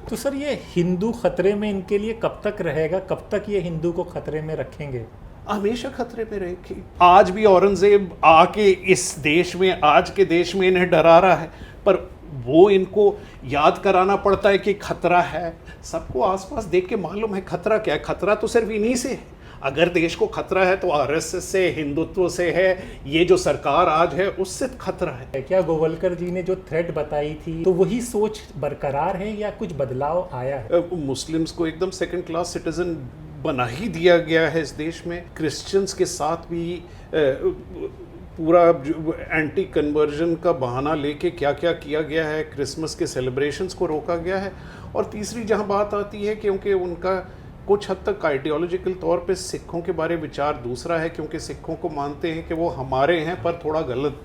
तो सर ये हिंदू खतरे में इनके लिए कब तक रहेगा, कब तक ये हिंदू को खतरे में रखेंगे? हमेशा खतरे में रहेगी। आज भी औरंगजेब आके इस देश में, आज के देश में इन्हें डरा रहा है, पर वो इनको याद कराना पड़ता है कि खतरा है। सबको आसपास देख के मालूम है खतरा क्या है। खतरा तो सिर्फ इन्हीं से है। अगर देश को खतरा है तो आरएसएस से, हिंदुत्व से है, ये जो सरकार आज है उससे खतरा है। क्या गोवलकर जी ने जो थ्रेट बताई थी तो वही सोच बरकरार है या कुछ बदलाव आया है? मुस्लिम्स को एकदम सेकंड क्लास सिटीजन बना ही दिया गया है इस देश में। क्रिश्चियंस के साथ भी पूरा एंटी कन्वर्जन का बहाना लेके क्या क्या किया गया है। क्रिसमस के सेलिब्रेशंस को रोका गया है। और तीसरी जहां बात आती है, क्योंकि उनका कुछ हद तक आइडियोलॉजिकल तौर पे सिखों के बारे विचार दूसरा है, क्योंकि सिखों को मानते हैं कि वो हमारे हैं पर थोड़ा गलत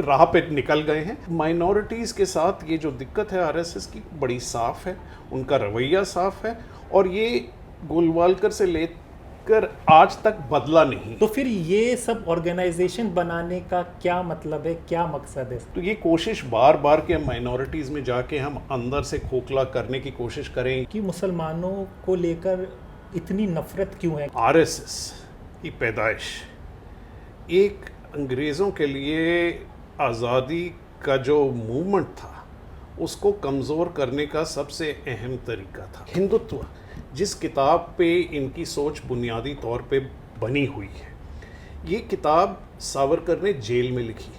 राह पे निकल गए हैं। माइनॉरिटीज़ के साथ ये जो दिक्कत है आरएसएस की बड़ी साफ है, उनका रवैया साफ है, और ये गोलवालकर से लेकर आज तक बदला नहीं। तो फिर ये सब ऑर्गेनाइजेशन बनाने का क्या मतलब है, क्या मकसद है? तो ये कोशिश बार बार के माइनॉरिटीज़ में जाके हम अंदर से खोखला करने की कोशिश करें कि मुसलमानों को लेकर इतनी नफरत क्यों है? आरएसएस की पैदाइश एक अंग्रेज़ों के लिए आज़ादी का जो मूवमेंट था उसको कमज़ोर करने का सबसे अहम तरीका था। हिंदुत्व, जिस किताब पे इनकी सोच बुनियादी तौर पे बनी हुई है, ये किताब सावरकर ने जेल में लिखी।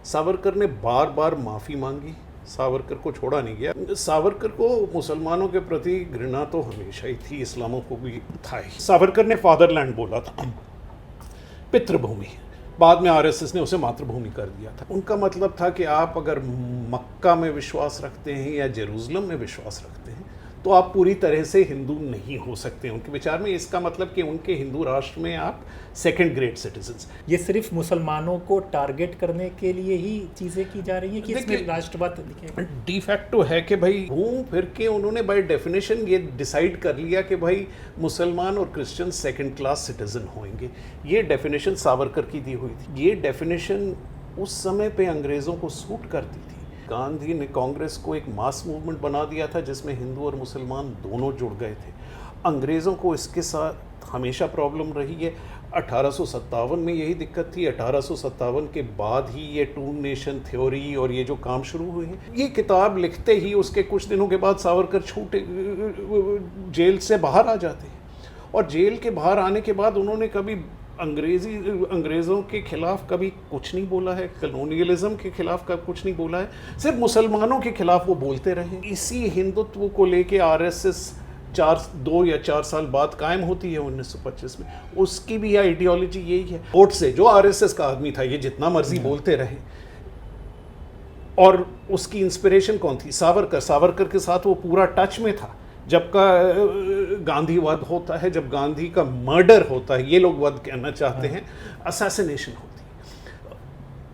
सावरकर ने बार बार माफ़ी मांगी, सावरकर को छोड़ा नहीं गया। सावरकर को मुसलमानों के प्रति घृणा तो हमेशा ही थी, इस्लामोफोबी था ही। सावरकर ने फादरलैंड बोला था, पितृभूमि। बाद में आरएसएस ने उसे मातृभूमि कर दिया था। उनका मतलब था कि आप अगर मक्का में विश्वास रखते हैं या जेरूसलम में विश्वास रखते हैं तो आप पूरी तरह से हिंदू नहीं हो सकते उनके विचार में। इसका मतलब कि उनके हिंदू राष्ट्र में आप सेकंड ग्रेड सिटीजन्स। ये सिर्फ मुसलमानों को टारगेट करने के लिए ही चीज़ें की जा रही हैं कि इसमें राष्ट्रवाद डी फैक्टो है कि भाई घूम फिर के उन्होंने बाय डेफिनेशन ये डिसाइड कर लिया कि भाई मुसलमान और क्रिश्चियन सेकंड क्लास सिटीजन होंगे। ये डेफिनेशन सावरकर की दी हुई थी। ये डेफिनेशन उस समय पे अंग्रेज़ों को सूट करती थी। गांधी ने कांग्रेस को एक मास मूवमेंट बना दिया था जिसमें हिंदू और मुसलमान दोनों जुड़ गए थे। अंग्रेज़ों को इसके साथ हमेशा प्रॉब्लम रही है। 1857 में यही दिक्कत थी। 1857 के बाद ही ये टू नेशन थ्योरी और ये जो काम शुरू हुए हैं। ये किताब लिखते ही उसके कुछ दिनों के बाद सावरकर छूटे, जेल से बाहर आ जाते हैं। और जेल के बाहर आने के बाद उन्होंने कभी अंग्रेज़ों के खिलाफ कभी कुछ नहीं बोला है, कॉलोनियलिज्म के खिलाफ कभी कुछ नहीं बोला है, सिर्फ मुसलमानों के खिलाफ वो बोलते रहे। इसी हिंदुत्व को लेके आरएसएस 2 या 4 साल बाद कायम होती है 1925 में। उसकी भी आइडियोलॉजी यही है। वोट से जो आरएसएस का आदमी था, ये जितना मर्जी बोलते रहे, और उसकी इंस्पिरेशन कौन थी? सावरकर। सावरकर के साथ वो पूरा टच में था। जब का गांधी वध होता है, जब गांधी का मर्डर होता है, ये लोग वध कहना चाहते हैं, असैसिनेशन होती है।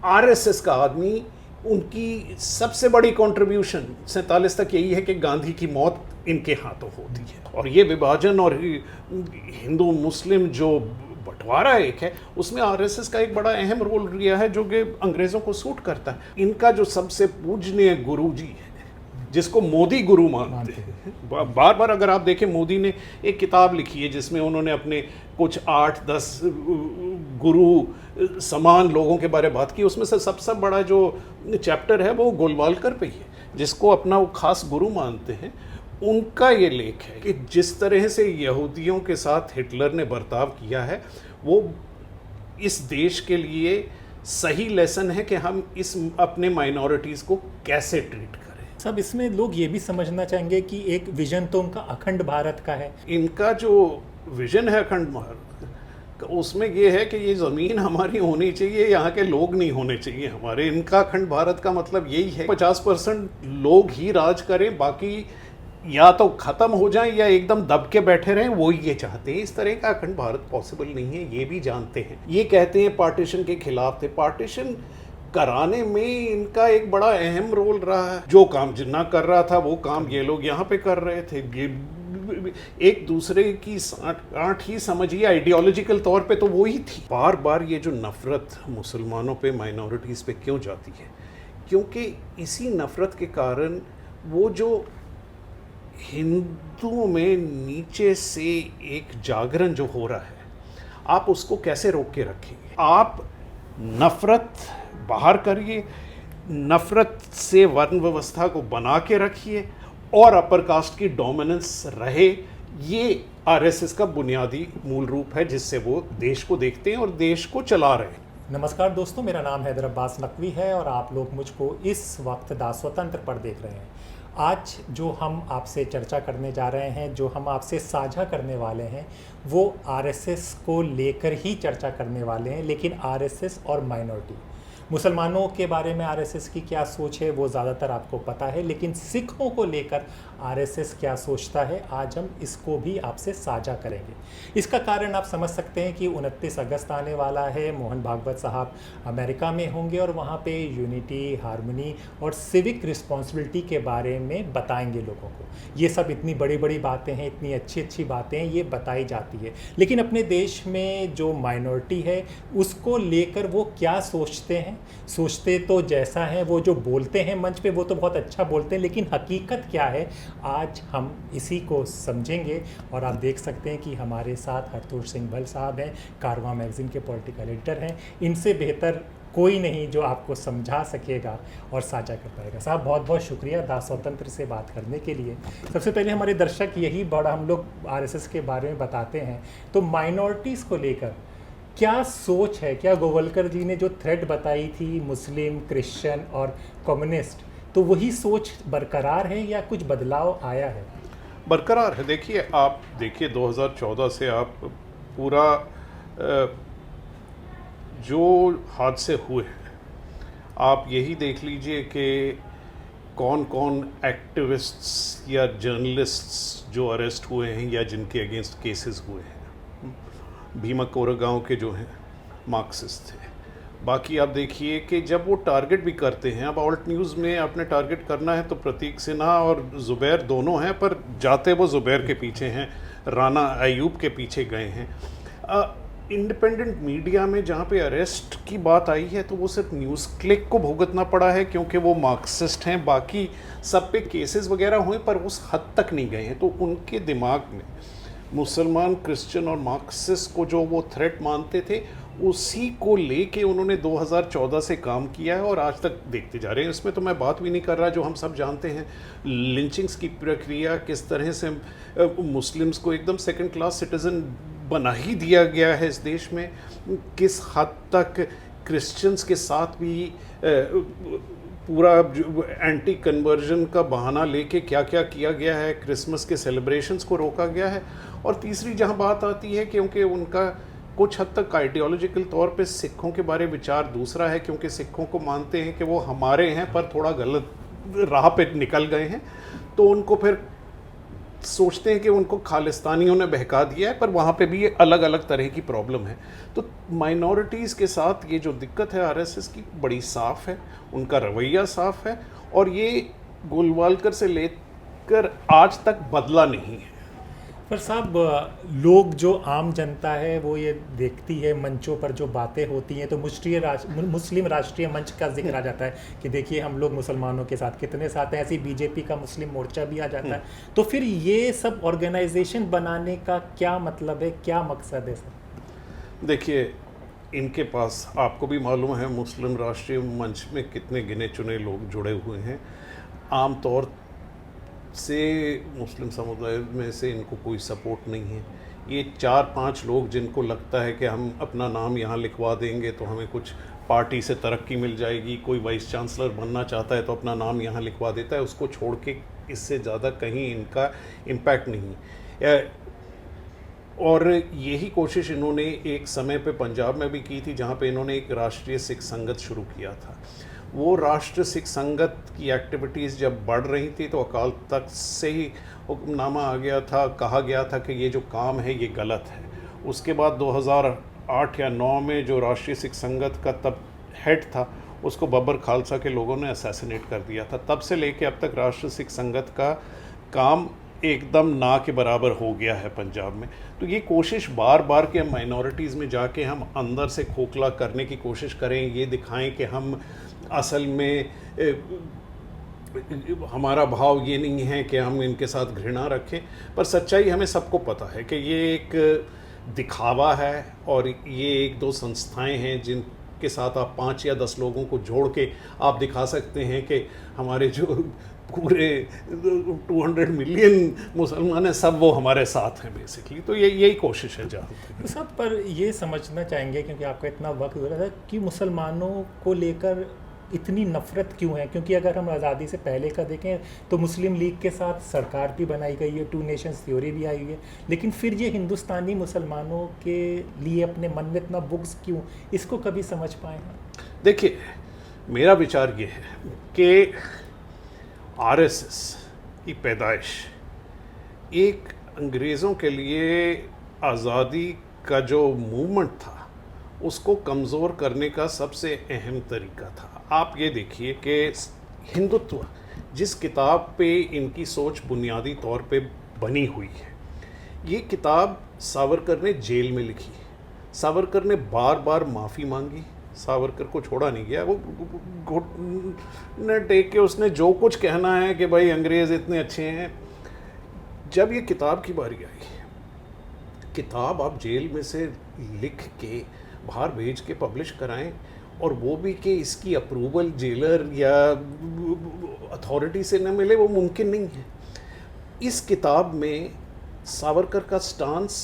आरएसएस का आदमी, उनकी सबसे बड़ी कंट्रीब्यूशन 47 तक यही है कि गांधी की मौत इनके हाथों होती है। और ये विभाजन और हिंदू मुस्लिम जो बंटवारा एक है, उसमें आरएसएस का एक बड़ा अहम रोल रिया है जो कि अंग्रेज़ों को सूट करता है। इनका जो सबसे पूजनीय गुरु जी है, जिसको मोदी गुरु मानते हैं, बार बार अगर आप देखें, मोदी ने एक किताब लिखी है जिसमें उन्होंने अपने कुछ 8-10 गुरु समान लोगों के बारे में बात की। उसमें से सबसे बड़ा जो चैप्टर है वो गोलवालकर पे ही है, जिसको अपना वो खास गुरु मानते हैं। उनका ये लेख है कि जिस तरह से यहूदियों के साथ हिटलर ने बर्ताव किया है, वो इस देश के लिए सही लेसन है कि हम इस अपने माइनॉरिटीज़ को कैसे ट्रीट करें। सब इसमें लोग ये भी समझना चाहेंगे कि एक विजन तो उनका अखंड भारत का है। इनका जो विजन है अखंड भारत, उसमें ये है कि ये ज़मीन हमारी होनी चाहिए, यहाँ के लोग नहीं होने चाहिए हमारे। इनका अखंड भारत का मतलब यही है 50% लोग ही राज करें, बाकी या तो ख़त्म हो जाएं या एकदम दब के बैठे रहें। वो ये चाहते हैं। इस तरह का अखंड भारत पॉसिबल नहीं है, ये भी जानते हैं। ये कहते हैं पार्टीशन के खिलाफ थे। पार्टीशन कराने में इनका एक बड़ा अहम रोल रहा है। जो काम जिन्ना कर रहा था वो काम ये लोग यहाँ पे कर रहे थे। एक दूसरे की गांठ ही समझिए, आइडियोलॉजिकल तौर पे तो वो ही थी। बार बार ये जो नफ़रत मुसलमानों पे, माइनॉरिटीज़ पे क्यों जाती है? क्योंकि इसी नफ़रत के कारण वो जो हिंदुओं में नीचे से एक जागरण जो हो रहा है, आप उसको कैसे रोक के रखेंगे? आप नफरत बाहर करिए, नफरत से वर्ण व्यवस्था को बना के रखिए और अपर कास्ट की डोमिनेंस रहे। ये आरएसएस का बुनियादी मूल रूप है जिससे वो देश को देखते हैं और देश को चला रहे हैं। नमस्कार दोस्तों, मेरा नाम हैदर अब्बास नकवी है और आप लोग मुझको इस वक्त दा स्वतंत्र पर देख रहे हैं। आज जो हम आपसे चर्चा करने जा रहे हैं, जो हम आपसे साझा करने वाले हैं, वो आरएसएस को लेकर ही चर्चा करने वाले हैं। लेकिन आरएसएस और माइनॉरिटी, मुसलमानों के बारे में आरएसएस की क्या सोच है वो ज़्यादातर आपको पता है, लेकिन सिखों को लेकर आरएसएस क्या सोचता है, आज हम इसको भी आपसे साझा करेंगे। इसका कारण आप समझ सकते हैं कि 29 अगस्त आने वाला है। मोहन भागवत साहब अमेरिका में होंगे और वहाँ पे यूनिटी, हार्मनी और सिविक रिस्पॉन्सिबिलिटी के बारे में बताएंगे लोगों को। ये सब इतनी बड़ी बड़ी बातें हैं, इतनी अच्छी अच्छी बातें हैं, ये बताई जाती है। लेकिन अपने देश में जो माइनॉरिटी है उसको लेकर वो क्या सोचते हैं? सोचते तो जैसा है, वो जो बोलते हैं मंच पे वो तो बहुत अच्छा बोलते हैं, लेकिन हकीकत क्या है आज हम इसी को समझेंगे। और आप देख सकते हैं कि हमारे साथ हरतोष सिंह भल साहब हैं, कारवां मैगज़ीन के पॉलिटिकल एडिटर हैं। इनसे बेहतर कोई नहीं जो आपको समझा सकेगा और साझा कर पाएगा। साहब बहुत बहुत शुक्रिया दा स्वतंत्र से बात करने के लिए। सबसे पहले हमारे दर्शक यही बड़ा हम लोग आरएसएस के बारे में बताते हैं, तो माइनॉरिटीज़ को लेकर क्या सोच है? क्या गोवलकर जी ने जो थ्रेड बताई थी मुस्लिम, क्रिश्चियन और कम्युनिस्ट, तो वही सोच बरकरार है या कुछ बदलाव आया है? बरकरार है। देखिए, आप देखिए 2014 से आप पूरा जो हादसे हुए हैं, आप यही देख लीजिए कि कौन कौन एक्टिविस्ट्स या जर्नलिस्ट्स जो अरेस्ट हुए हैं या जिनके अगेंस्ट केसेस हुए हैं। भीमा कोरेगांव के जो हैं मार्क्सिस्ट थे। बाकी आप देखिए कि जब वो टारगेट भी करते हैं, अब ऑल्ट न्यूज़ में आपने टारगेट करना है तो प्रतीक सिन्हा और ज़ुबैर दोनों हैं, पर जाते वो ज़ुबैर के पीछे हैं, राना अयूब के पीछे गए हैं। इंडिपेंडेंट मीडिया में जहाँ पे अरेस्ट की बात आई है तो वो सिर्फ न्यूज़ क्लिक को भुगतना पड़ा है क्योंकि वो मार्क्सिस्ट हैं। बाकी सब पे केसेस वगैरह हुए पर उस हद तक नहीं गए हैं। तो उनके दिमाग में मुसलमान, क्रिश्चियन और मार्क्सिस्ट को जो वो थ्रेट मानते थे उसी को लेके उन्होंने 2014 से काम किया है और आज तक देखते जा रहे हैं। इसमें तो मैं बात भी नहीं कर रहा, जो हम सब जानते हैं लिंचिंग्स की प्रक्रिया, किस तरह से मुस्लिम्स को एकदम सेकंड क्लास सिटीज़न बना ही दिया गया है इस देश में, किस हद तक क्रिश्चियंस के साथ भी पूरा एंटी कन्वर्जन का बहाना लेके क्या क्या किया गया है, क्रिसमस के सेलिब्रेशंस को रोका गया है। और तीसरी जहां बात आती है, क्योंकि उनका कुछ हद तक आइडियोलॉजिकल तौर पे सिखों के बारे विचार दूसरा है, क्योंकि सिखों को मानते हैं कि वो हमारे हैं पर थोड़ा गलत राह पे निकल गए हैं, तो उनको फिर सोचते हैं कि उनको खालिस्तानियों ने बहका दिया है। पर वहाँ पे भी ये अलग अलग तरह की प्रॉब्लम है। तो माइनॉरिटीज़ के साथ ये जो दिक्कत है आरएसएस की बड़ी साफ़ है, उनका रवैया साफ़ है और ये गोलवालकर से लेकर आज तक बदला नहीं है। पर साहब, लोग जो आम जनता है वो ये देखती है, मंचों पर जो बातें होती हैं तो मुस्लिम राष्ट्रीय मंच का जिक्र आ जाता है कि देखिए हम लोग मुसलमानों के साथ कितने साथ हैं, ऐसी बीजेपी का मुस्लिम मोर्चा भी आ जाता है। तो फिर ये सब ऑर्गेनाइजेशन बनाने का क्या मतलब है, क्या मकसद है सर? देखिए, इनके पास आपको भी मालूम है मुस्लिम राष्ट्रीय मंच में कितने गिने चुने लोग जुड़े हुए हैं। आमतौर से मुस्लिम समुदाय में से इनको कोई सपोर्ट नहीं है। ये 4-5 लोग जिनको लगता है कि हम अपना नाम यहाँ लिखवा देंगे तो हमें कुछ पार्टी से तरक्की मिल जाएगी, कोई वाइस चांसलर बनना चाहता है तो अपना नाम यहाँ लिखवा देता है, उसको छोड़ के इससे ज़्यादा कहीं इनका इम्पैक्ट नहीं है। और यही कोशिश इन्होंने एक समय पे पंजाब में भी की थी, जहाँ पे इन्होंने एक राष्ट्रीय सिख संगत शुरू किया था। वो राष्ट्र सिख संगत की एक्टिविटीज़ जब बढ़ रही थी तो अकाल तख्त से ही हुक्मनामा आ गया था, कहा गया था कि ये जो काम है ये गलत है। उसके बाद 2008 या 9 में जो राष्ट्रीय सिख संगत का तब हेड था उसको बब्बर खालसा के लोगों ने असैसिनेट कर दिया था। तब से लेके अब तक राष्ट्र सिख संगत का काम एकदम ना के बराबर हो गया है पंजाब में। तो ये कोशिश बार बार के माइनॉरिटीज़ में जाके हम अंदर से खोखला करने की कोशिश करें, ये दिखाएं कि हम असल में हमारा भाव ये नहीं है कि हम इनके साथ घृणा रखें, पर सच्चाई हमें सबको पता है कि ये एक दिखावा है और ये एक दो संस्थाएं हैं जिनके साथ आप 5 या 10 लोगों को जोड़ के आप दिखा सकते हैं कि हमारे जो पूरे 200 मिलियन मुसलमान हैं सब वो हमारे साथ हैं बेसिकली। तो यही कोशिश है जहाँ तो सब पर ये समझना चाहेंगे, क्योंकि आपका इतना वक्त हो रहा था, कि मुसलमानों को लेकर इतनी नफ़रत क्यों है? क्योंकि अगर हम आज़ादी से पहले का देखें तो मुस्लिम लीग के साथ सरकार भी बनाई गई है, 2 नेशंस थ्योरी भी आई हुई है, लेकिन फिर ये हिंदुस्तानी मुसलमानों के लिए अपने मन में इतना बुग़्ज़ क्यों, इसको कभी समझ पाए हैं? देखिए, मेरा विचार ये है कि आरएसएस की पैदाइश एक अंग्रेज़ों के लिए आज़ादी का जो मूवमेंट था उसको कमज़ोर करने का सबसे अहम तरीका था। आप ये देखिए कि हिंदुत्व जिस किताब पे इनकी सोच बुनियादी तौर पे बनी हुई है, ये किताब सावरकर ने जेल में लिखी। सावरकर ने बार बार माफ़ी मांगी, सावरकर को छोड़ा नहीं गया। वो घुटने टेक के उसने जो कुछ कहना है कि भाई अंग्रेज़ इतने अच्छे हैं। जब ये किताब की बारी आई, किताब आप जेल में से लिख के बाहर भेज के पब्लिश कराएं, और वो भी कि इसकी अप्रूवल जेलर या अथॉरिटी से न मिले, वो मुमकिन नहीं है। इस किताब में सावरकर का स्टांस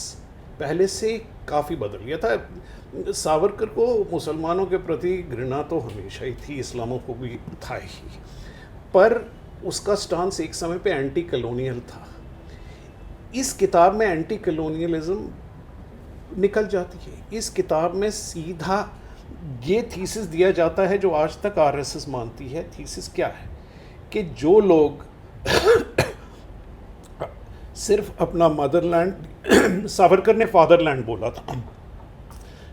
पहले से काफ़ी बदल गया था। सावरकर को मुसलमानों के प्रति घृणा तो हमेशा ही थी, इस्लामोफोबी था ही, पर उसका स्टांस एक समय पे एंटी कॉलोनियल था। इस किताब में एंटी कॉलोनियलिज्म निकल जाती है। इस किताब में सीधा ये थीसिस दिया जाता है जो आज तक आरएसएस मानती है। थीसिस क्या है कि जो लोग सिर्फ अपना मदरलैंड, सावरकर ने फादरलैंड बोला था,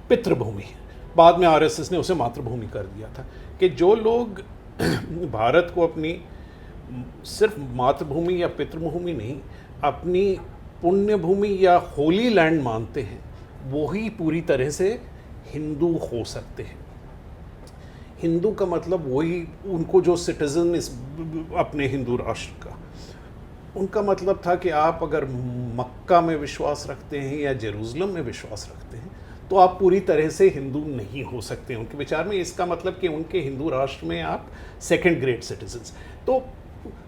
पितृभूमि, बाद में आरएसएस ने उसे मातृभूमि कर दिया था, कि जो लोग भारत को अपनी सिर्फ मातृभूमि या पितृभूमि नहीं, अपनी पुण्य भूमि या होली लैंड मानते हैं, वो ही पूरी तरह से हिंदू हो सकते हैं। हिंदू का मतलब वही, उनको जो सिटीज़न इस अपने हिंदू राष्ट्र का, उनका मतलब था कि आप अगर मक्का में विश्वास रखते हैं या जेरूसलम में विश्वास रखते हैं तो आप पूरी तरह से हिंदू नहीं हो सकते। उनके विचार में इसका मतलब कि उनके हिंदू राष्ट्र में आप सेकंड ग्रेड सिटीजन्स। तो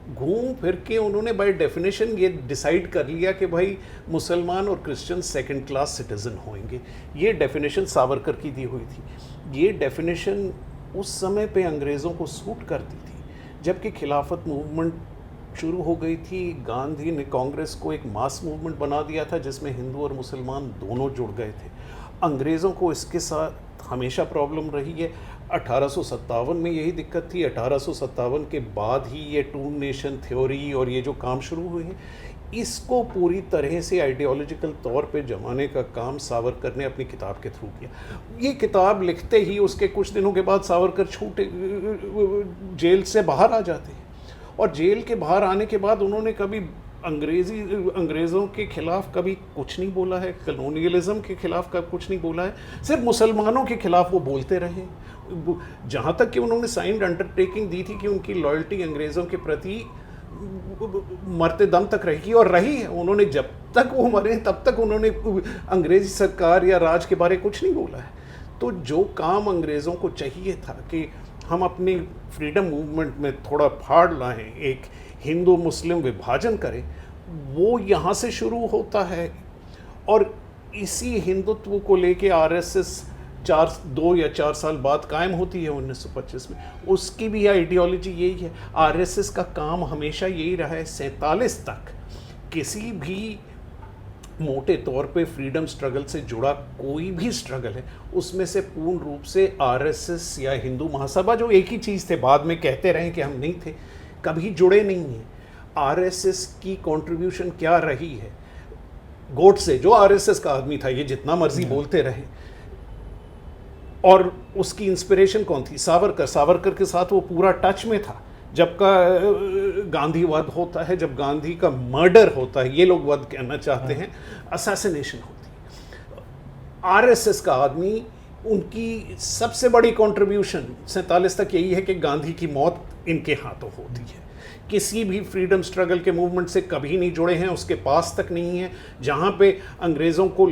घूम फिर के उन्होंने बाय डेफिनेशन ये डिसाइड कर लिया कि भाई मुसलमान और क्रिश्चियन सेकंड क्लास सिटीज़न होंगे। ये डेफिनेशन सावरकर की दी हुई थी। ये डेफिनेशन उस समय पे अंग्रेज़ों को सूट करती थी। जबकि खिलाफत मूवमेंट शुरू हो गई थी, गांधी ने कांग्रेस को एक मास मूवमेंट बना दिया था जिसमें हिंदू और मुसलमान दोनों जुड़ गए थे। अंग्रेज़ों को इसके साथ हमेशा प्रॉब्लम रही है। 1857 में यही दिक्कत थी। 1857 के बाद ही ये 2 नेशन थ्योरी और ये जो काम शुरू हुए हैं, इसको पूरी तरह से आइडियोलॉजिकल तौर पे जमाने का काम सावरकर ने अपनी किताब के थ्रू किया। ये किताब लिखते ही उसके कुछ दिनों के बाद सावरकर छूटे, जेल से बाहर आ जाते हैं, और जेल के बाहर आने के बाद उन्होंने कभी अंग्रेज़ों के खिलाफ कभी कुछ नहीं बोला है, कॉलोनियलिज्म के खिलाफ कभी कुछ नहीं बोला है, सिर्फ मुसलमानों के खिलाफ वो बोलते रहे। जहाँ तक कि उन्होंने साइंड अंडरटेकिंग दी थी कि उनकी लॉयल्टी अंग्रेज़ों के प्रति मरते दम तक रहेगी, और रही है। उन्होंने जब तक वो मरे तब तक उन्होंने अंग्रेज़ी सरकार या राज के बारे कुछ नहीं बोला है। तो जो काम अंग्रेज़ों को चाहिए था कि हम अपनी फ्रीडम मूवमेंट में थोड़ा फाड़ लाएं, एक हिंदू मुस्लिम विभाजन करें, वो यहाँ से शुरू होता है। और इसी हिंदुत्व को लेके आरएसएस 2 या 4 साल बाद कायम होती है 1925 में। उसकी भी आइडियोलॉजी यही है। आरएसएस का काम हमेशा यही रहा है। 47 तक किसी भी मोटे तौर पे फ्रीडम स्ट्रगल से जुड़ा कोई भी स्ट्रगल है, उसमें से पूर्ण रूप से आरएसएस या हिंदू महासभा, जो एक ही चीज़ थे, बाद में कहते रहे कि हम नहीं थे, कभी जुड़े नहीं हैं। आरएसएस की कंट्रीब्यूशन क्या रही है? गोडसे, जो आरएसएस का आदमी था, ये जितना मर्जी बोलते रहे, और उसकी इंस्पिरेशन कौन थी? सावरकर। सावरकर के साथ वो पूरा टच में था। जब का गांधीवाद होता है, जब गांधी का मर्डर होता है, ये लोग वध कहना चाहते हैं, असैसिनेशन होती है, आरएसएस का आदमी, उनकी सबसे बड़ी कंट्रीब्यूशन 47 तक यही है कि गांधी की मौत इनके हाथों होती है। किसी भी फ्रीडम स्ट्रगल के मूवमेंट से कभी नहीं जुड़े हैं, उसके पास तक नहीं है। जहाँ पे अंग्रेज़ों को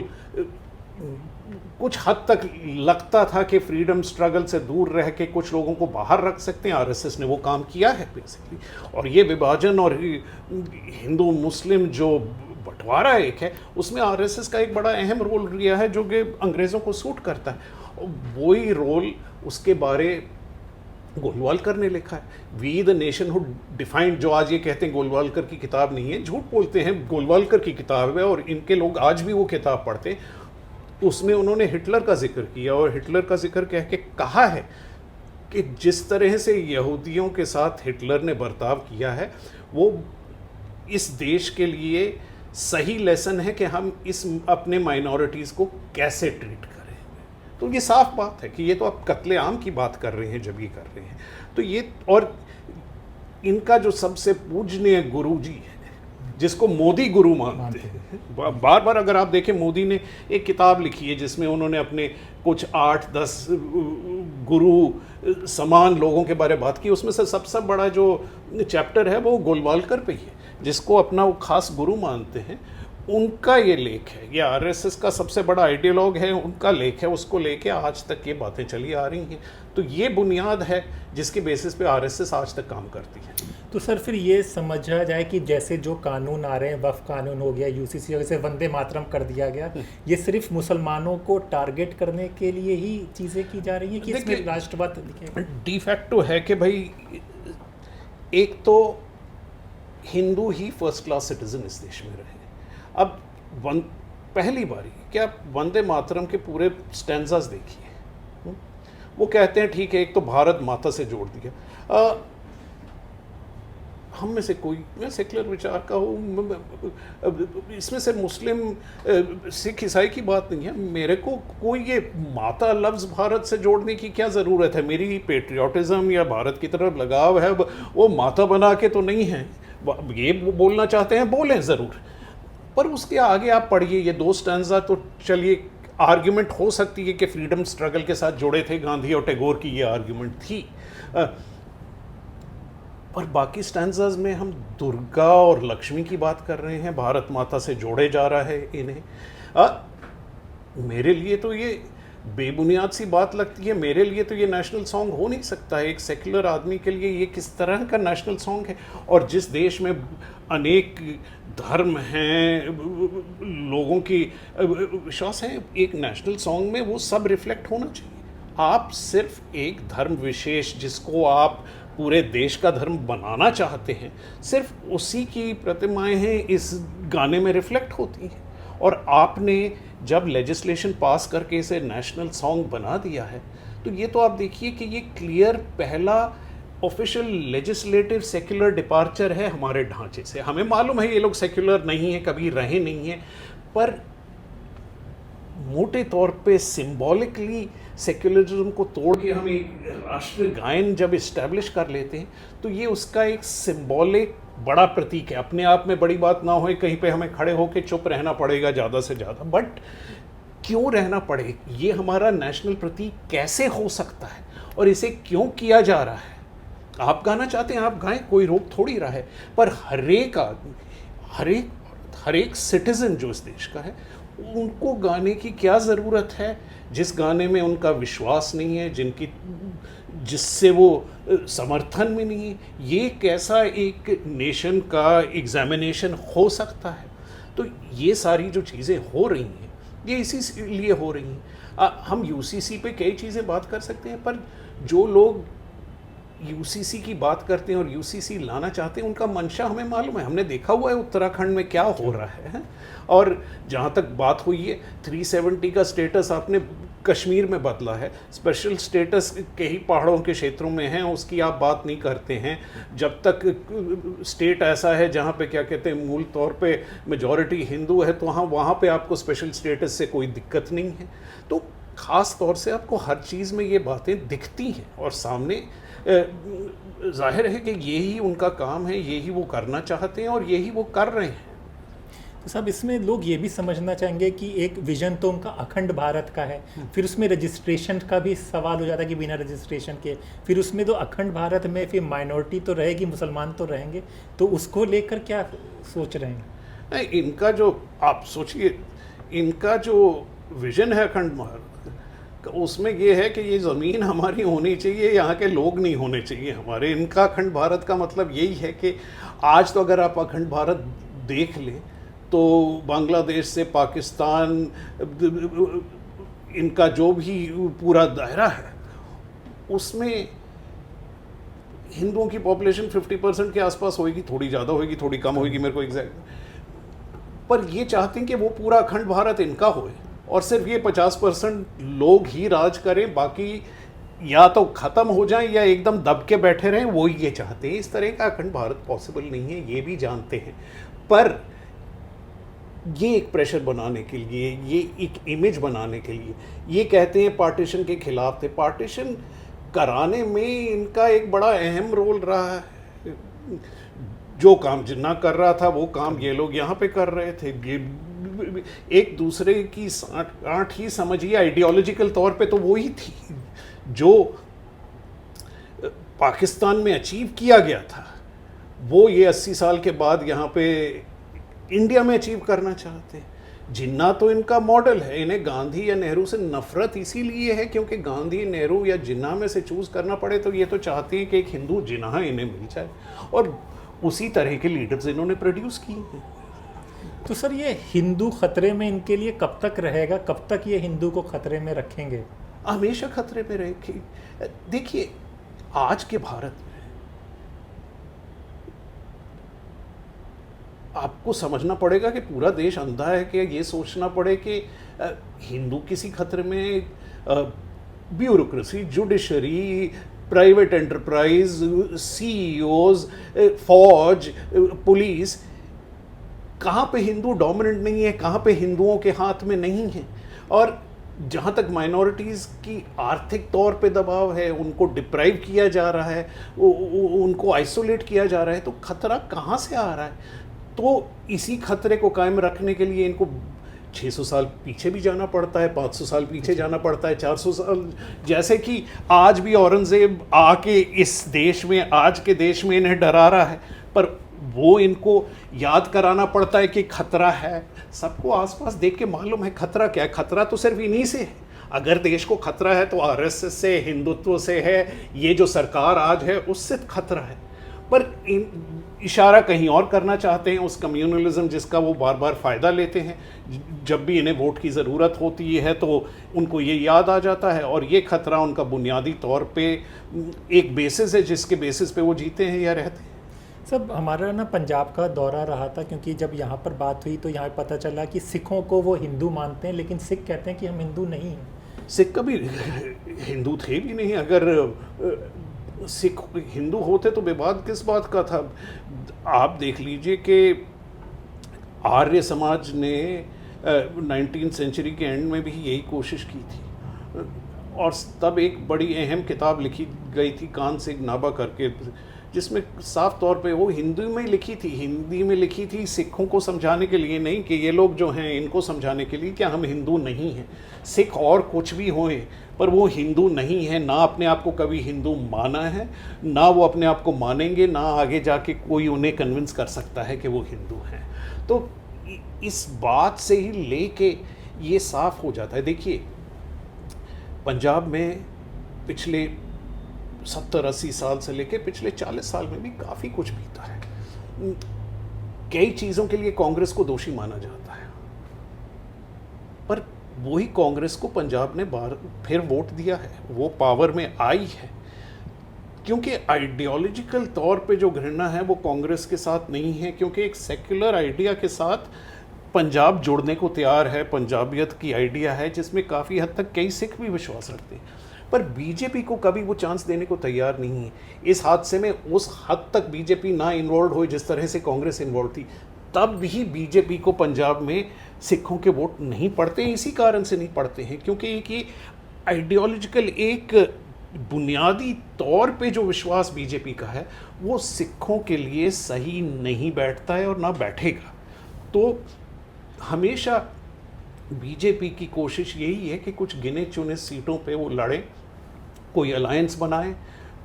कुछ हद तक लगता था कि फ्रीडम स्ट्रगल से दूर रह के कुछ लोगों को बाहर रख सकते हैं, आरएसएस ने वो काम किया है बेसिकली। और ये विभाजन और हिंदू मुस्लिम जो बंटवारा एक है, उसमें आरएसएस का एक बड़ा अहम रोल रिया है जो कि अंग्रेज़ों को सूट करता है। वही रोल उसके बारे गोलवालकर ने लिखा है, वी द नेशनहुड डिफाइंड, जो आज ये कहते हैं गोलवालकर की किताब नहीं है, झूठ बोलते हैं, गोलवालकर की किताब है और इनके लोग आज भी वो किताब पढ़ते हैं। उसमें उन्होंने हिटलर का जिक्र किया और हिटलर का जिक्र कह के कहा है कि जिस तरह से यहूदियों के साथ हिटलर ने बर्ताव किया है वो इस देश के लिए सही लेसन है कि हम इस अपने माइनॉरिटीज़ को कैसे ट्रीट करें। तो ये साफ बात है कि ये तो आप कत्लेआम की बात कर रहे हैं जब ये कर रहे हैं। तो ये, और इनका जो सबसे पूजनीय गुरु जी है जिसको मोदी गुरु मानते हैं, बार बार अगर आप देखें मोदी ने एक किताब लिखी है जिसमें उन्होंने अपने कुछ 8-10 गुरु समान लोगों के बारे में बात की, उसमें से सबसे बड़ा जो चैप्टर है वो गोलवालकर पे ही है जिसको अपना वो खास गुरु मानते हैं। उनका ये लेख है, ये आरएसएस का सबसे बड़ा आइडियोलॉग है, उनका लेख है, उसको लेके आज तक ये बातें चली आ रही हैं। तो ये बुनियाद है जिसके बेसिस पे आरएसएस आज तक काम करती है। तो सर फिर ये समझा जाए कि जैसे जो कानून आ रहे हैं, वक्फ कानून हो गया, यूसीसी जैसे वंदे मातरम कर दिया गया, ये सिर्फ मुसलमानों को टारगेट करने के लिए ही चीज़ें की जा रही हैं कि इसमें राष्ट्रवाद डी फैक्टो है कि भाई एक तो हिंदू ही फर्स्ट क्लास सिटीजन इस देश में रहे। अब पहली बारी क्या वंदे मातरम के पूरे स्टैंजास देखिए, वो कहते हैं ठीक है एक तो भारत माता से जोड़ दिया। हम में से कोई, मैं सेकुलर विचार का हूँ, इसमें से मुस्लिम सिख ईसाई की बात नहीं है, मेरे को कोई ये माता लफ्ज़ भारत से जोड़ने की क्या ज़रूरत है। मेरी पेट्रियाटिज़म या भारत की तरफ लगाव है वो माता बना के तो नहीं है। ये बोलना चाहते हैं बोलें ज़रूर, पर उसके आगे आप पढ़िए ये 2 स्टैंजा तो चलिए आर्ग्यूमेंट हो सकती है कि फ्रीडम स्ट्रगल के साथ जुड़े थे गांधी और टैगोर की ये आर्ग्यूमेंट थी, पर बाकी स्टैंजाज में हम दुर्गा और लक्ष्मी की बात कर रहे हैं, भारत माता से जोड़े जा रहा है इन्हें। मेरे लिए तो ये बेबुनियाद सी बात लगती है, मेरे लिए तो ये नेशनल सॉन्ग हो नहीं सकता है। एक सेकुलर आदमी के लिए ये किस तरह का नेशनल सॉन्ग है। और जिस देश में अनेक धर्म हैं, लोगों की विश्वास है, एक नेशनल सॉन्ग में वो सब रिफ्लेक्ट होना चाहिए। आप सिर्फ एक धर्म विशेष जिसको आप पूरे देश का धर्म बनाना चाहते हैं, सिर्फ उसी की प्रतिमाएं हैं इस गाने में रिफ्लेक्ट होती हैं। और आपने जब लेजिस्लेशन पास करके इसे नेशनल सॉन्ग बना दिया है, तो ये तो आप देखिए कि ये क्लियर पहला ऑफिशियल लेजिस्लेटिव सेक्युलर डिपार्चर है हमारे ढांचे से। हमें मालूम है ये लोग सेक्युलर नहीं है, कभी रहे नहीं हैं, पर मोटे तौर पे सिंबॉलिकली सेक्युलरिज्म को तोड़ के हम एक राष्ट्रीय गायन जब इस्टेब्लिश कर लेते हैं, तो ये उसका एक सिंबॉलिक बड़ा प्रतीक है। अपने आप में बड़ी बात ना हो, कहीं पे हमें खड़े होकर चुप रहना पड़ेगा ज़्यादा से ज़्यादा, बट क्यों रहना पड़े, ये हमारा नेशनल प्रतीक कैसे हो सकता है और इसे क्यों किया जा रहा है। आप गाना चाहते हैं आप गाएं, कोई रोक थोड़ी रहा है, पर हर एक आदमी, हर एक सिटीजन जो इस देश का है, उनको गाने की क्या ज़रूरत है जिस गाने में उनका विश्वास नहीं है, जिससे वो समर्थन में नहीं है। ये कैसा एक नेशन का एग्जामिनेशन हो सकता है। तो ये सारी जो चीज़ें हो रही हैं ये इसी लिए हो रही हैं। हम यूसीसी पे कई चीज़ें बात कर सकते हैं, पर जो लोग यूसीसी की बात करते हैं और यूसीसी लाना चाहते हैं, उनका मंशा हमें मालूम है। हमने देखा हुआ है उत्तराखंड में क्या हो रहा है। और जहाँ तक बात हुई है 370 का स्टेटस आपने कश्मीर में बदला है, स्पेशल स्टेटस कई पहाड़ों के क्षेत्रों में है, उसकी आप बात नहीं करते हैं। जब तक स्टेट ऐसा है जहाँ पे क्या कहते हैं मूल तौर पे मेजॉरिटी हिंदू है, तो वहाँ पे आपको स्पेशल स्टेटस से कोई दिक्कत नहीं है। तो ख़ास तौर से आपको हर चीज़ में ये बातें दिखती हैं और सामने जाहिर है कि यही उनका काम है, यही वो करना चाहते हैं और यही वो कर रहे हैं। तो साहब इसमें लोग ये भी समझना चाहेंगे कि एक विजन तो उनका अखंड भारत का है, फिर उसमें रजिस्ट्रेशन का भी सवाल हो जाता है कि बिना रजिस्ट्रेशन के, फिर उसमें तो अखंड भारत में फिर माइनॉरिटी तो रहेगी, मुसलमान तो रहेंगे, तो उसको लेकर क्या सोच रहे हैं? नहीं, इनका जो आप सोचिए, इनका जो विजन है अखंड भारत, उसमें ये है कि ये ज़मीन हमारी होनी चाहिए, यहाँ के लोग नहीं होने चाहिए हमारे। इनका अखंड भारत का मतलब यही है कि आज तो अगर आप अखंड भारत देख लें तो बांग्लादेश से पाकिस्तान, इनका जो भी पूरा दायरा है उसमें हिंदुओं की पॉपुलेशन 50% के आसपास होगी, थोड़ी ज़्यादा होगी, थोड़ी कम होगी, मेरे को एग्जैक्ट, पर ये चाहते हैं कि वो पूरा अखंड भारत इनका होए और सिर्फ ये 50% लोग ही राज करें, बाकी या तो ख़त्म हो जाएं या एकदम दब के बैठे रहें, वो ये चाहते हैं। इस तरह का अखंड भारत पॉसिबल नहीं है, ये भी जानते हैं, पर ये एक प्रेशर बनाने के लिए, ये एक इमेज बनाने के लिए ये कहते हैं पार्टीशन के खिलाफ थे। पार्टीशन कराने में इनका एक बड़ा अहम रोल रहा है। जो काम जिन्ना कर रहा था वो काम ये लोग यहाँ पे कर रहे थे। ये एक दूसरे की गांठ ही समझिए, आइडियोलॉजिकल तौर पे तो वो ही थी जो पाकिस्तान में अचीव किया गया था, वो ये 80 साल के बाद यहाँ पे इंडिया में अचीव करना चाहते हैं। जिन्ना तो इनका मॉडल है, इन्हें गांधी या नेहरू से नफरत इसीलिए है क्योंकि गांधी, नेहरू या जिन्ना में से चूज करना पड़े तो ये तो चाहते हैं कि एक हिंदू जिन्ना इन्हें मिल जाए, और उसी तरह के लीडर्स इन्होंने प्रोड्यूस किए हैं। तो सर ये हिंदू खतरे में इनके लिए कब तक रहेगा, कब तक ये हिंदू को खतरे में रखेंगे? हमेशा खतरे में रहेगी। देखिए आज के भारत में आपको समझना पड़ेगा कि पूरा देश अंधा है कि ये सोचना पड़े कि हिंदू किसी खतरे में। Bureaucracy, judiciary, private enterprise, CEOs, फौज, पुलिस, कहाँ पे हिंदू डोमिनेंट नहीं है, कहाँ पे हिंदुओं के हाथ में नहीं है। और जहाँ तक माइनॉरिटीज़ की आर्थिक तौर पे दबाव है, उनको डिप्राइव किया जा रहा है, उनको आइसोलेट किया जा रहा है, तो खतरा कहाँ से आ रहा है? तो इसी खतरे को कायम रखने के लिए इनको 600 साल पीछे भी जाना पड़ता है, 500 साल पीछे जाना पड़ता है, 400 साल। जैसे कि आज भी औरंगज़ेब आके इस देश में, आज के देश में इन्हें डरा रहा है, पर वो इनको याद कराना पड़ता है कि खतरा है। सबको आसपास देख के मालूम है खतरा क्या है। खतरा तो सिर्फ इन्हीं से है। अगर देश को खतरा है तो आरएसएस से, हिंदुत्व से है, ये जो सरकार आज है उससे खतरा है। पर इशारा कहीं और करना चाहते हैं, उस कम्युनलिज्म जिसका वो बार बार फ़ायदा लेते हैं। जब भी इन्हें वोट की ज़रूरत होती है तो उनको ये याद आ जाता है, और ये खतरा उनका बुनियादी तौर पे एक बेसिस है जिसके बेसिस पे वो जीते हैं या रहते हैं। सब हमारा ना पंजाब का दौरा रहा था, क्योंकि जब यहाँ पर बात हुई तो यहाँ पता चला कि सिखों को वो हिंदू मानते हैं, लेकिन सिख कहते हैं कि हम हिंदू नहीं हैं। सिख कभी हिंदू थे भी नहीं। अगर सिख हिंदू होते तो विवाद किस बात का था? आप देख लीजिए कि आर्य समाज ने 19वीं सेंचुरी के एंड में भी यही कोशिश की थी, और तब एक बड़ी अहम किताब लिखी गई थी कान सिंह नाभा करके, जिसमें साफ तौर पे वो हिंदी में लिखी थी, हिंदी में लिखी थी, सिखों को समझाने के लिए नहीं, कि ये लोग जो हैं इनको समझाने के लिए कि हम हिंदू नहीं हैं। सिख और कुछ भी हों, पर वो हिंदू नहीं है, ना अपने आप को कभी हिंदू माना है, ना वो अपने आप को मानेंगे, ना आगे जाके कोई उन्हें कन्विंस कर सकता है कि वो हिंदू हैं। तो इस बात से ही लेके ये साफ हो जाता है। देखिए पंजाब में पिछले 70-80 साल से लेके पिछले 40 साल में भी काफ़ी कुछ बीता है। कई चीज़ों के लिए कांग्रेस को दोषी माना जाता है, पर वही कांग्रेस को पंजाब ने बार फिर वोट दिया है, वो पावर में आई है, क्योंकि आइडियोलॉजिकल तौर पे जो घृणा है वो कांग्रेस के साथ नहीं है, क्योंकि एक सेक्युलर आइडिया के साथ पंजाब जुड़ने को तैयार है। पंजाबियत की आइडिया है जिसमें काफ़ी हद तक कई सिख भी विश्वास रखते हैं, पर बीजेपी को कभी वो चांस देने को तैयार नहीं है। इस हादसे में उस हद तक बीजेपी ना इन्वॉल्व हुई जिस तरह से कांग्रेस इन्वॉल्व थी, तब भी बीजेपी को पंजाब में सिखों के वोट नहीं पड़ते। इसी कारण से नहीं पड़ते हैं क्योंकि एक आइडियोलॉजिकल, एक बुनियादी तौर पे जो विश्वास बीजेपी का है वो सिखों के लिए सही नहीं बैठता है और ना बैठेगा। तो हमेशा बीजेपी की कोशिश यही है कि कुछ गिने चुने सीटों पे वो लड़े, कोई अलायंस बनाए,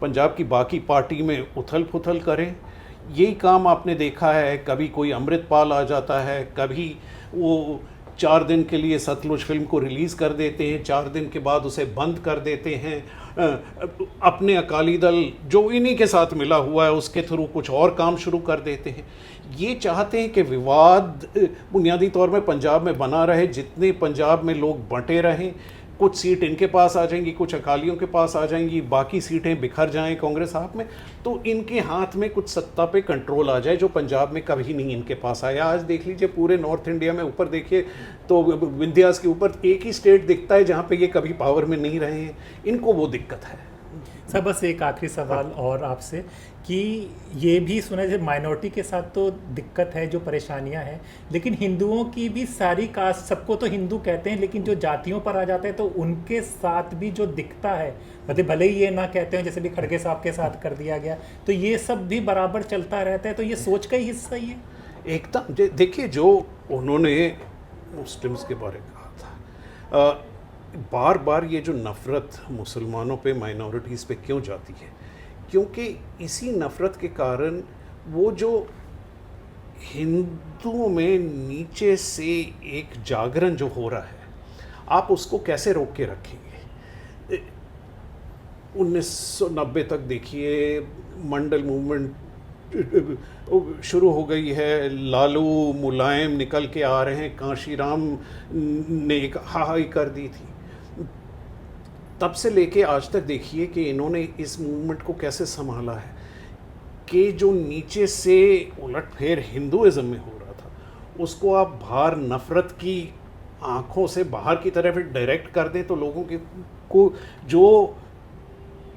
पंजाब की बाकी पार्टी में उथल पुथल करें। यही काम आपने देखा है, कभी कोई अमृतपाल आ जाता है, कभी वो 4 दिन के लिए सतलुज फिल्म को रिलीज़ कर देते हैं, 4 दिन के बाद उसे बंद कर देते हैं। अपने अकाली दल जो इन्हीं के साथ मिला हुआ है उसके थ्रू कुछ और काम शुरू कर देते हैं। ये चाहते हैं कि विवाद बुनियादी तौर में पंजाब में बना रहे, जितने पंजाब में लोग बंटे रहें, कुछ सीट इनके पास आ जाएंगी, कुछ अकालियों के पास आ जाएंगी, बाकी सीटें बिखर जाएं कांग्रेस हाथ में, तो इनके हाथ में कुछ सत्ता पे कंट्रोल आ जाए जो पंजाब में कभी नहीं इनके पास आया। आज देख लीजिए पूरे नॉर्थ इंडिया में ऊपर देखिए तो विंध्यास के ऊपर एक ही स्टेट दिखता है जहाँ पे ये कभी पावर में नहीं रहे हैं। इनको वो दिक्कत है। सर बस एक आखिरी सवाल और आपसे कि ये भी सुना है माइनॉरिटी के साथ तो दिक्कत है, जो परेशानियां हैं, लेकिन हिंदुओं की भी सारी कास्ट, सबको तो हिंदू कहते हैं, लेकिन जो जातियों पर आ जाते हैं तो उनके साथ भी जो दिखता है, मतलब भले ही ये ना कहते हैं, जैसे भी खड़गे साहब के साथ कर दिया गया, तो ये सब भी बराबर चलता रहता है। तो ये सोच का ही हिस्सा ही है एकदम। देखिए जो उन्होंने मुस्लिम्स के बारे में कहा था, बार बार ये जो नफ़रत मुसलमानों पे, माइनॉरिटीज़ पे क्यों जाती है, क्योंकि इसी नफ़रत के कारण वो जो हिंदुओं में नीचे से एक जागरण जो हो रहा है, आप उसको कैसे रोक के रखेंगे। 1990 तक देखिए मंडल मूवमेंट शुरू हो गई है, लालू मुलायम निकल के आ रहे हैं, कांशीराम ने एक हाहाई कर दी थी। तब से लेके आज तक देखिए कि इन्होंने इस मूवमेंट को कैसे संभाला है कि जो नीचे से उलटफेर हिंदुइज्म में हो रहा था उसको आप बाहर नफ़रत की आँखों से बाहर की तरफ डायरेक्ट कर दें, तो लोगों के को जो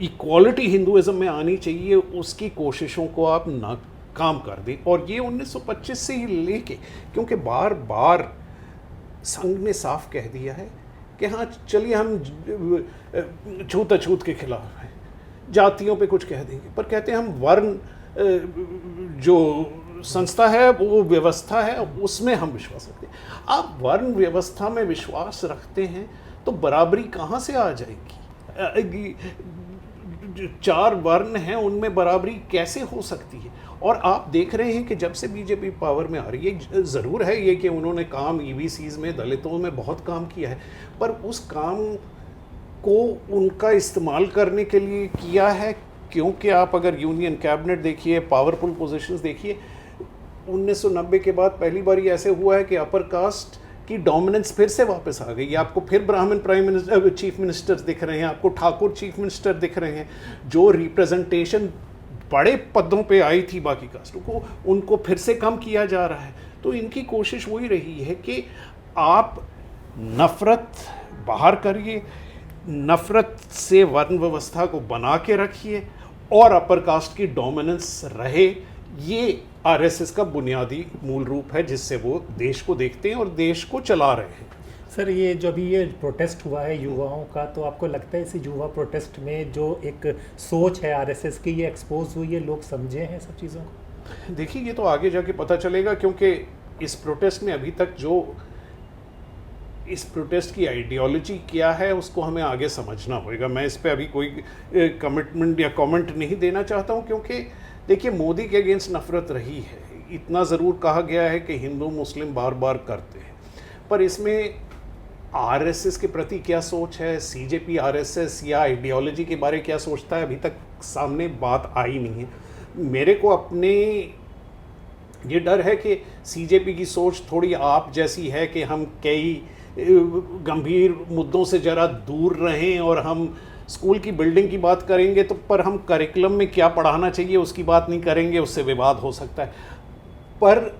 इक्वालिटी हिंदुइज्म में आनी चाहिए उसकी कोशिशों को आप नाकाम कर दें। और ये 1925 से ही लेके, क्योंकि बार बार संघ ने साफ कह दिया है कि हाँ चलिए हम छूत अछूत के खिलाफ हैं, जातियों पे कुछ कह देंगे, पर कहते हैं हम वर्ण जो संस्था है, वो व्यवस्था है, उसमें हम विश्वास रखते हैं। आप वर्ण व्यवस्था में विश्वास रखते हैं तो बराबरी कहाँ से आ जाएगी। 4 वर्ण हैं, उनमें बराबरी कैसे हो सकती है। और आप देख रहे हैं कि जब से बीजेपी पावर में आ रही है, ज़रूर है ये कि उन्होंने काम ईबीसीज में, दलितों में बहुत काम किया है, पर उस काम को उनका इस्तेमाल करने के लिए किया है, क्योंकि आप अगर यूनियन कैबिनेट देखिए, पावरफुल पोजीशंस देखिए, 1990 के बाद पहली बार ये ऐसे हुआ है कि अपर कास्ट की डोमिनेंस फिर से वापस आ गई। आपको फिर ब्राह्मण प्राइम मिनिस्टर, चीफ मिनिस्टर्स दिख रहे हैं, आपको ठाकुर चीफ मिनिस्टर दिख रहे हैं। जो रिप्रेजेंटेशन बड़े पदों पे आई थी बाकी कास्टों को, उनको फिर से कम किया जा रहा है। तो इनकी कोशिश वही रही है कि आप नफ़रत बाहर करिए, नफ़रत से वर्ण व्यवस्था को बना के रखिए और अपर कास्ट की डोमिनेंस रहे। ये आरएसएस का बुनियादी मूल रूप है जिससे वो देश को देखते हैं और देश को चला रहे हैं। सर ये जो अभी ये प्रोटेस्ट हुआ है युवाओं का, तो आपको लगता है इसी युवा प्रोटेस्ट में जो एक सोच है आरएसएस की, ये एक्सपोज हुई है, लोग समझे हैं सब चीज़ों को? देखिए ये तो आगे जाके पता चलेगा, क्योंकि इस प्रोटेस्ट में अभी तक जो इस प्रोटेस्ट की आइडियोलॉजी क्या है उसको हमें आगे समझना होगा। मैं इस पे अभी कोई कमिटमेंट या कमेंट नहीं देना चाहता हूँ, क्योंकि देखिए मोदी के अगेंस्ट नफ़रत रही है। इतना ज़रूर कहा गया है कि हिंदू मुस्लिम बार बार करते हैं, पर इसमें आरएसएस के प्रति क्या सोच है, सीजेपी आरएसएस या आइडियोलॉजी के बारे क्या सोचता है, अभी तक सामने बात आई नहीं है। मेरे को अपने ये डर है कि सीजेपी की सोच थोड़ी आप जैसी है कि हम कई गंभीर मुद्दों से ज़रा दूर रहें और हम स्कूल की बिल्डिंग की बात करेंगे तो पर हम करिकुलम में क्या पढ़ाना चाहिए उसकी बात नहीं करेंगे, उससे विवाद हो सकता है। पर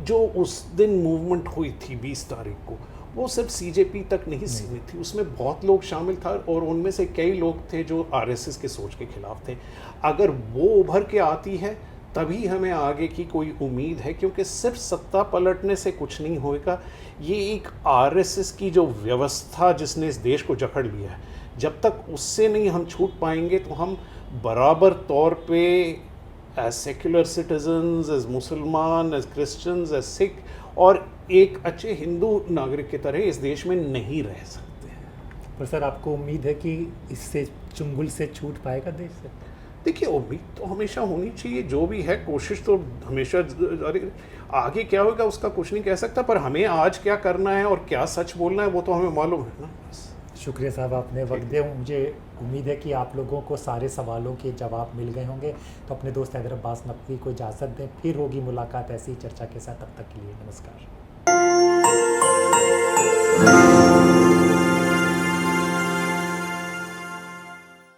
जो उस दिन मूवमेंट हुई थी 20 तारीख को, वो सिर्फ सीजेपी तक नहीं सीमित थी, उसमें बहुत लोग शामिल था और उनमें से कई लोग थे जो आरएसएस के सोच के खिलाफ थे। अगर वो उभर के आती है तभी हमें आगे की कोई उम्मीद है, क्योंकि सिर्फ सत्ता पलटने से कुछ नहीं होएगा। ये एक आरएसएस की जो व्यवस्था जिसने इस देश को जकड़ लिया है, जब तक उससे नहीं हम छूट पाएंगे तो हम बराबर तौर पे एज सेक्युलर सिटीजन्स, एज मुसलमान, एज क्रिश्चियंस, एज सिख और एक अच्छे हिंदू नागरिक की तरह इस देश में नहीं रह सकते हैं। पर सर आपको उम्मीद है कि इससे चुंगल से छूट पाएगा देश से? देखिए, उम्मीद तो हमेशा होनी चाहिए, जो भी है कोशिश तो हमेशा अरे आगे क्या होगा उसका कुछ नहीं कह सकता, पर हमें आज क्या करना है और क्या सच बोलना है वो तो हमें मालूम है ना। बस शुक्रिया साहब, आपने वक्त दिया। मुझे उम्मीद है कि आप लोगों को सारे सवालों के जवाब मिल गए होंगे। तो अपने दोस्त हैदर अब्बास नकवी को इजाज़त दें, फिर होगी मुलाकात ऐसी चर्चा के साथ। तब तक के लिए नमस्कार।